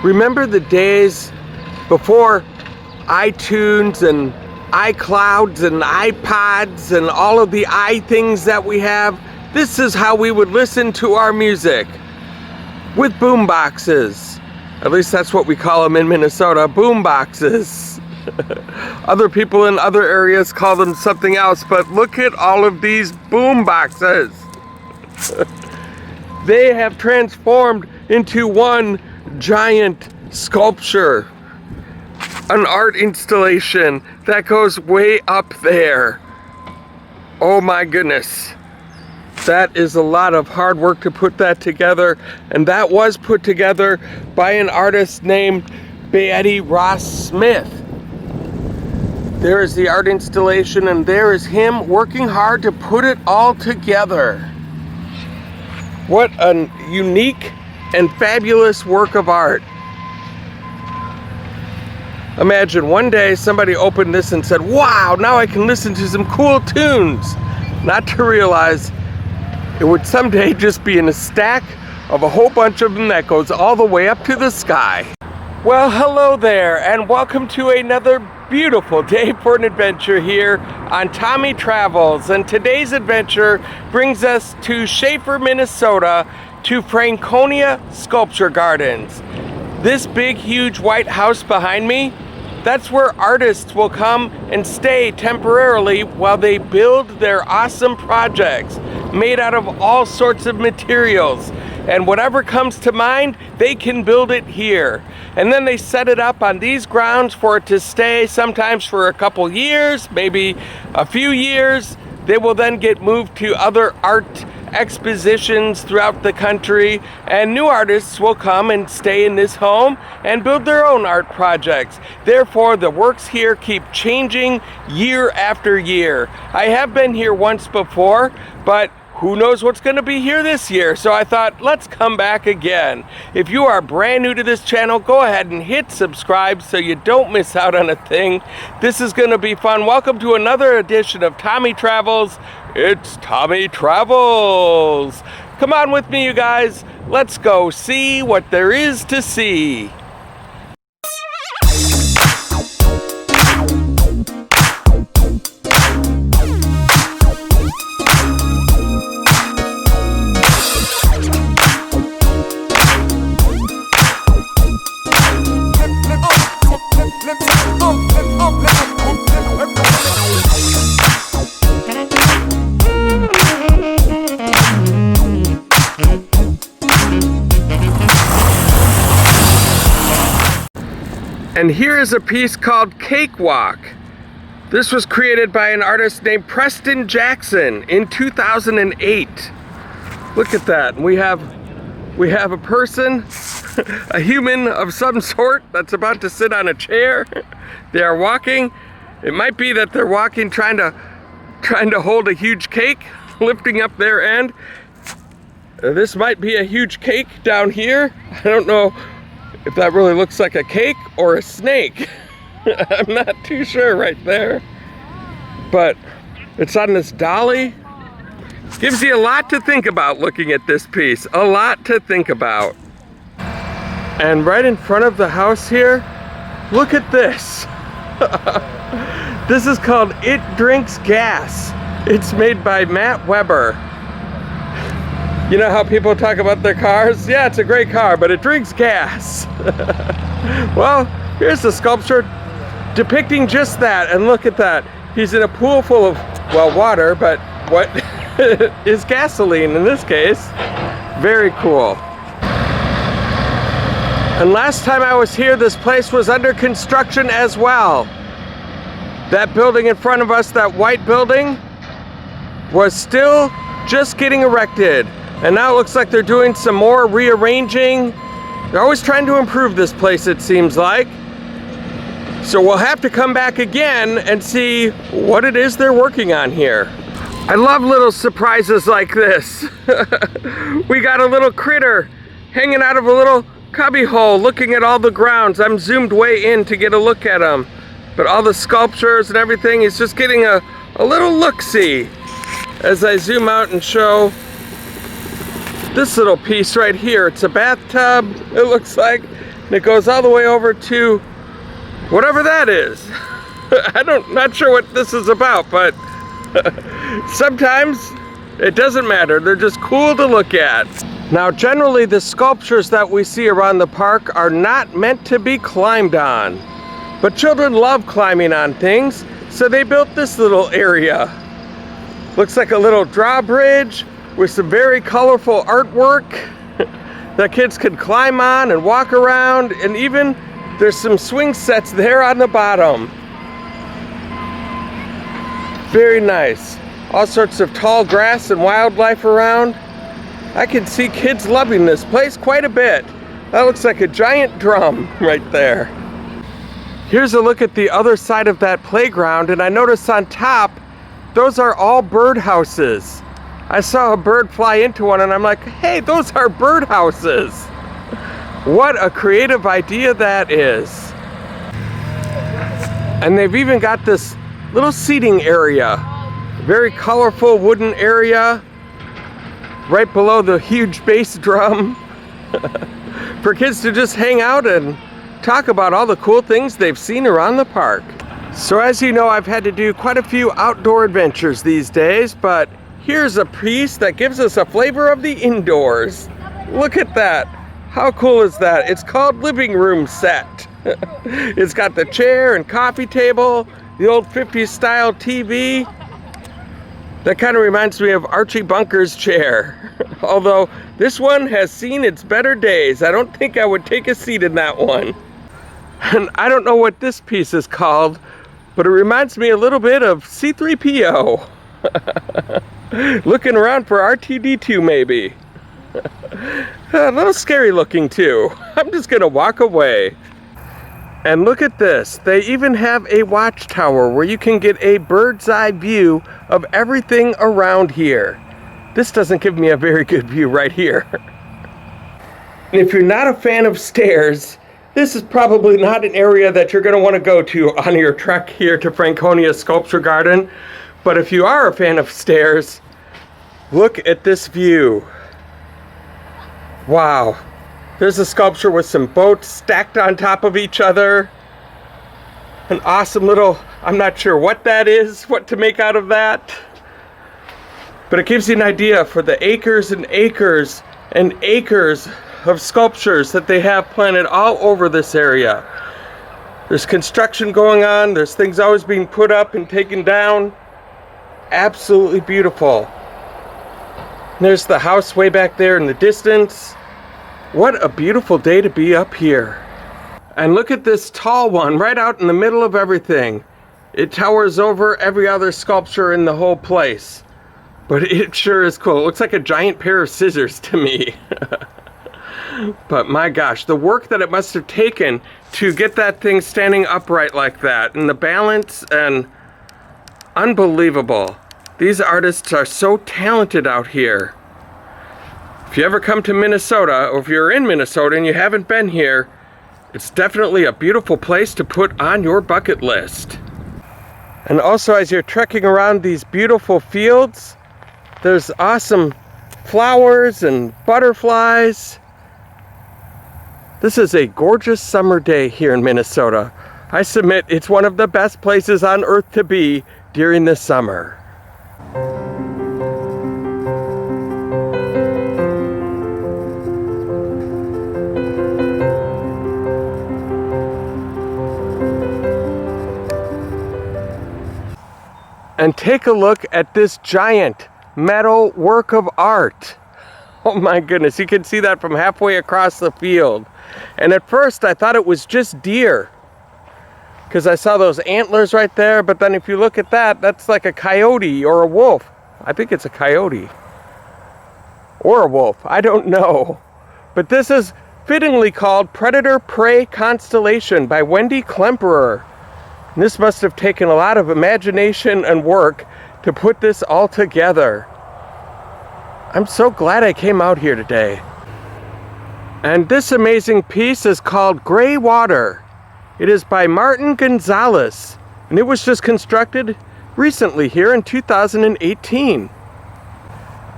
Remember the days before iTunes and iClouds and iPods and all of the things that we have? This is how we would listen to our music, with boom boxes. At least that's what we call them in Minnesota, boom boxes. Other people in other areas call them something else, but look at all of these boom boxes. They have transformed into one giant sculpture, an art installation that goes way up there. Oh my goodness. That is a lot of hard work to put that together, and that was put together by an artist named Betty Ross Smith. There is the art installation, and there is him working hard to put it all together. What a unique and fabulous work of art. Imagine one day somebody opened this and said, wow, now I can listen to some cool tunes. Not to realize it would someday just be in a stack of a whole bunch of them that goes all the way up to the sky. Well, hello there, and welcome to another beautiful day for an adventure here on Tommy Travels. And today's adventure brings us to Shafer, Minnesota, to Franconia Sculpture Gardens. This big, huge white house behind me, that's where artists will come and stay temporarily while they build their awesome projects made out of all sorts of materials. And whatever comes to mind, they can build it here. And then they set it up on these grounds for it to stay, sometimes for a couple years, maybe a few years. They will then get moved to other art expositions throughout the country, and new artists will come and stay in this home and build their own art projects. Therefore, the works here keep changing year after year. I have been here once before, but who knows what's going to be here this year? So I thought, let's come back again. If you are brand new to this channel, go ahead and hit subscribe so you don't miss out on a thing. This is going to be fun. Welcome to another edition of Tommy Travels. It's Tommy Travels. Come on with me, you guys. Let's go see what there is to see. And here is a piece called Cakewalk. This was created by an artist named Preston Jackson in 2008. Look at that. We have a person, a human of some sort that's about to sit on a chair. They are walking. It might be that they're walking trying to hold a huge cake, lifting up their end. This might be a huge cake down here. I don't know if that really looks like a cake or a snake. I'm not too sure right there. But it's on this dolly. Gives you a lot to think about looking at this piece. A lot to think about. And right in front of the house here, look at this. This is called It Drinks Gas. It's made by Matt Weber. You know how people talk about their cars? Yeah, it's a great car, but it drinks gas. Well, here's the sculpture depicting just that, and look at that. He's in a pool full of, well, water, but what is gasoline in this case. Very cool. And last time I was here, this place was under construction as well. That building in front of us, that white building, was still just getting erected. And now it looks like they're doing some more rearranging. They're always trying to improve this place, it seems like. So we'll have to come back again and see what it is they're working on here. I love little surprises like this. We got a little critter hanging out of a little cubby hole looking at all the grounds. I'm zoomed way in to get a look at him. But all the sculptures and everything, he's just getting a little look-see. As I zoom out and show this little piece right here, it's a bathtub, it looks like. and it goes all the way over to whatever that is. Not sure what this is about, but sometimes it doesn't matter. They're just cool to look at. Now, generally the sculptures that we see around the park are not meant to be climbed on, but children love climbing on things, so they built this little area. Looks like a little drawbridge with some very colorful artwork that kids can climb on and walk around, and even there's some swing sets there on the bottom. Very nice. All sorts of tall grass and wildlife around. I can see kids loving this place quite a bit. That looks like a giant drum right there. Here's a look at the other side of that playground, and I noticed on top, those are all bird houses. I saw a bird fly into one and I'm like, hey, those are bird houses. What a creative idea that is. And they've even got this little seating area. Very colorful wooden area right below the huge bass drum for kids to just hang out and talk about all the cool things they've seen around the park. So as you know, I've had to do quite a few outdoor adventures these days, but here's a piece that gives us a flavor of the indoors. Look at that. How cool is that? It's called Living Room Set. It's got the chair and coffee table, the old 50s style TV. That kind of reminds me of Archie Bunker's chair. Although this one has seen its better days. I don't think I would take a seat in that one. And I don't know what this piece is called, but it reminds me a little bit of C-3PO. Looking around for R2-D2 maybe. A little scary looking too. I'm just gonna walk away. And look at this. They even have a watchtower where you can get a bird's eye view of everything around here. This doesn't give me a very good view right here. And if you're not a fan of stairs, this is probably not an area that you're going to want to go to on your trek here to Franconia Sculpture Garden. But if you are a fan of stairs, look at this view. Wow. There's a sculpture with some boats stacked on top of each other. An awesome little, I'm not sure what that is, what to make out of that. But it gives you an idea for the acres and acres and acres of sculptures that they have planted all over this area. There's construction going on, there's things always being put up and taken down. Absolutely beautiful. And there's the house way back there in the distance. What a beautiful day to be up here. And look at this tall one right out in the middle of everything. It towers over every other sculpture in the whole place. But it sure is cool. It looks like a giant pair of scissors to me. But my gosh, the work that it must have taken to get that thing standing upright like that, and the balance, and unbelievable. These artists are so talented out here. If you ever come to Minnesota, or if you're in Minnesota and you haven't been here, it's definitely a beautiful place to put on your bucket list. And also, as you're trekking around these beautiful fields, there's awesome flowers and butterflies. This is a gorgeous summer day here in Minnesota. I submit it's one of the best places on earth to be during the summer. And take a look at this giant metal work of art. Oh my goodness, you can see that from halfway across the field. And at first I thought it was just deer, because I saw those antlers right there, but then if you look at that, that's like a coyote or a wolf. I think it's a coyote. Or a wolf, I don't know. But this is fittingly called Predator-Prey Constellation by Wendy Klemperer. And this must have taken a lot of imagination and work to put this all together. I'm so glad I came out here today. And this amazing piece is called Gray Water. It is by Martin Gonzalez, and it was just constructed recently here in 2018.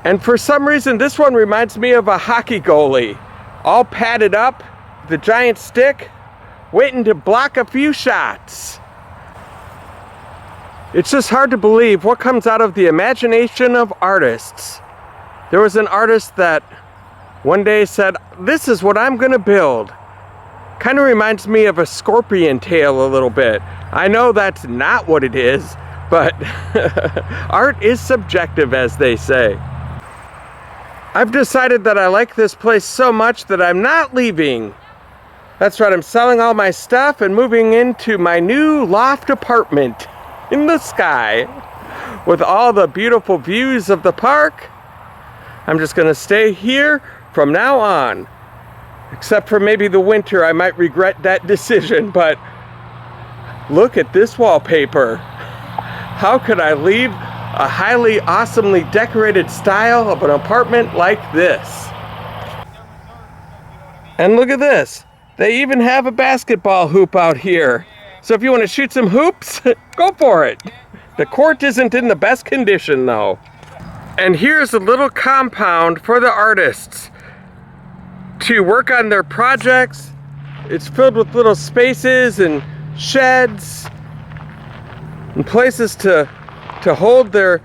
And for some reason, this one reminds me of a hockey goalie, all padded up, the giant stick, waiting to block a few shots. It's just hard to believe what comes out of the imagination of artists. There was an artist that one day said, "This is what I'm gonna build." Kind of reminds me of a scorpion tail a little bit. I know that's not what it is, but art is subjective, as they say. I've decided that I like this place so much that I'm not leaving. That's right, I'm selling all my stuff and moving into my new loft apartment in the sky with all the beautiful views of the park. I'm just gonna stay here from now on. Except for maybe the winter, I might regret that decision, but look at this wallpaper. How could I leave a highly awesomely decorated style of an apartment like this? And look at this. They even have a basketball hoop out here. So if you want to shoot some hoops, go for it. The court isn't in the best condition though. And here's a little compound for the artists to work on their projects. It's filled with little spaces and sheds and places to hold their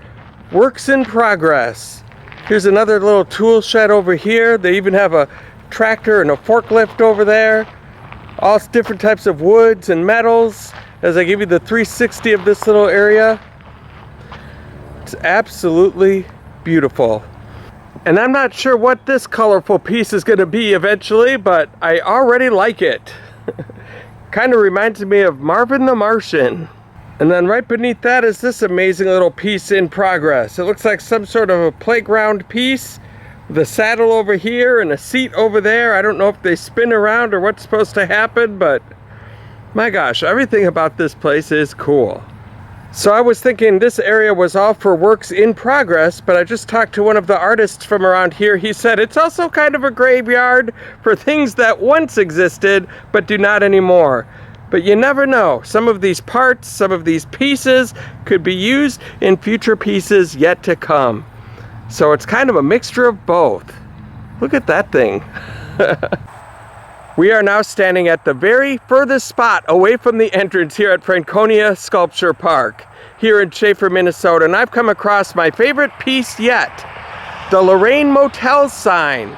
works in progress. Here's another little tool shed over here. They even have a tractor and a forklift over there. All different types of woods and metals as I give you the 360 of this little area. It's absolutely beautiful. And I'm not sure what this colorful piece is going to be eventually, but I already like it. Kind of reminds me of Marvin the Martian. And then right beneath that is this amazing little piece in progress. It looks like some sort of a playground piece with a saddle over here and a seat over there. I don't know if they spin around or what's supposed to happen, but my gosh, everything about this place is cool. So I was thinking this area was all for works in progress, but I just talked to one of the artists from around here. He said it's also kind of a graveyard for things that once existed but do not anymore. But you never know. Some of these parts, some of these pieces could be used in future pieces yet to come. So it's kind of a mixture of both. Look at that thing. We are now standing at the very furthest spot away from the entrance here at Franconia Sculpture Park here in Shafer, Minnesota. And I've come across my favorite piece yet, the Lorraine Motel sign.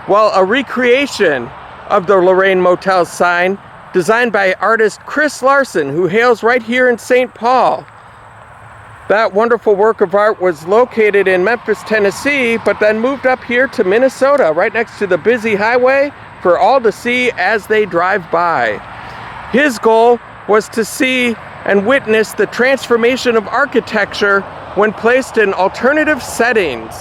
Well, a recreation of the Lorraine Motel sign designed by artist Chris Larson, who hails right here in St. Paul. That wonderful work of art was located in Memphis, Tennessee, but then moved up here to Minnesota, right next to the busy highway for all to see as they drive by. His goal was to see and witness the transformation of architecture when placed in alternative settings.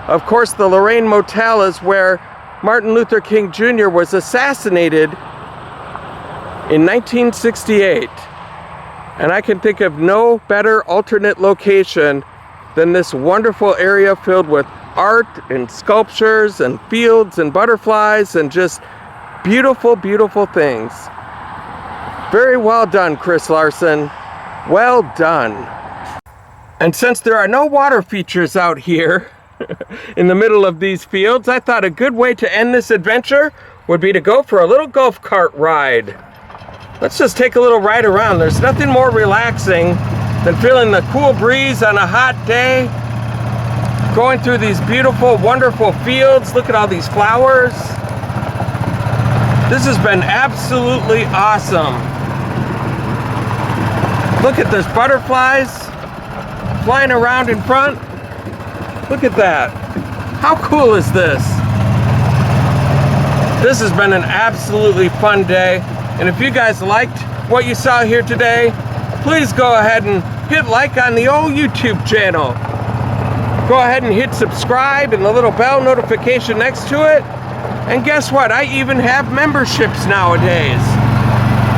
Of course, the Lorraine Motel is where Martin Luther King Jr. was assassinated in 1968. And I can think of no better alternate location than this wonderful area filled with art and sculptures and fields and butterflies and just beautiful, beautiful things. Very well done, Chris Larson. Well done. And since there are no water features out here in the middle of these fields, I thought a good way to end this adventure would be to go for a little golf cart ride. Let's just take a little ride around. There's nothing more relaxing than feeling the cool breeze on a hot day, going through these beautiful, wonderful fields. Look at all these flowers. This has been absolutely awesome. Look at those butterflies flying around in front. Look at that. How cool is this? This has been an absolutely fun day. And if you guys liked what you saw here today, please go ahead and hit like on the old YouTube channel. Go ahead and hit subscribe and the little bell notification next to it. And guess what? I even have memberships nowadays.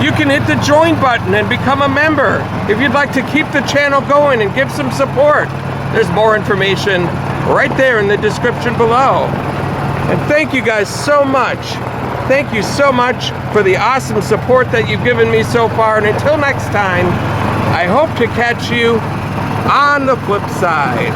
You can hit the join button and become a member if you'd like to keep the channel going and give some support. There's more information right there in the description below. And thank you guys so much. Thank you so much for the awesome support that you've given me so far. And until next time, I hope to catch you on the flip side.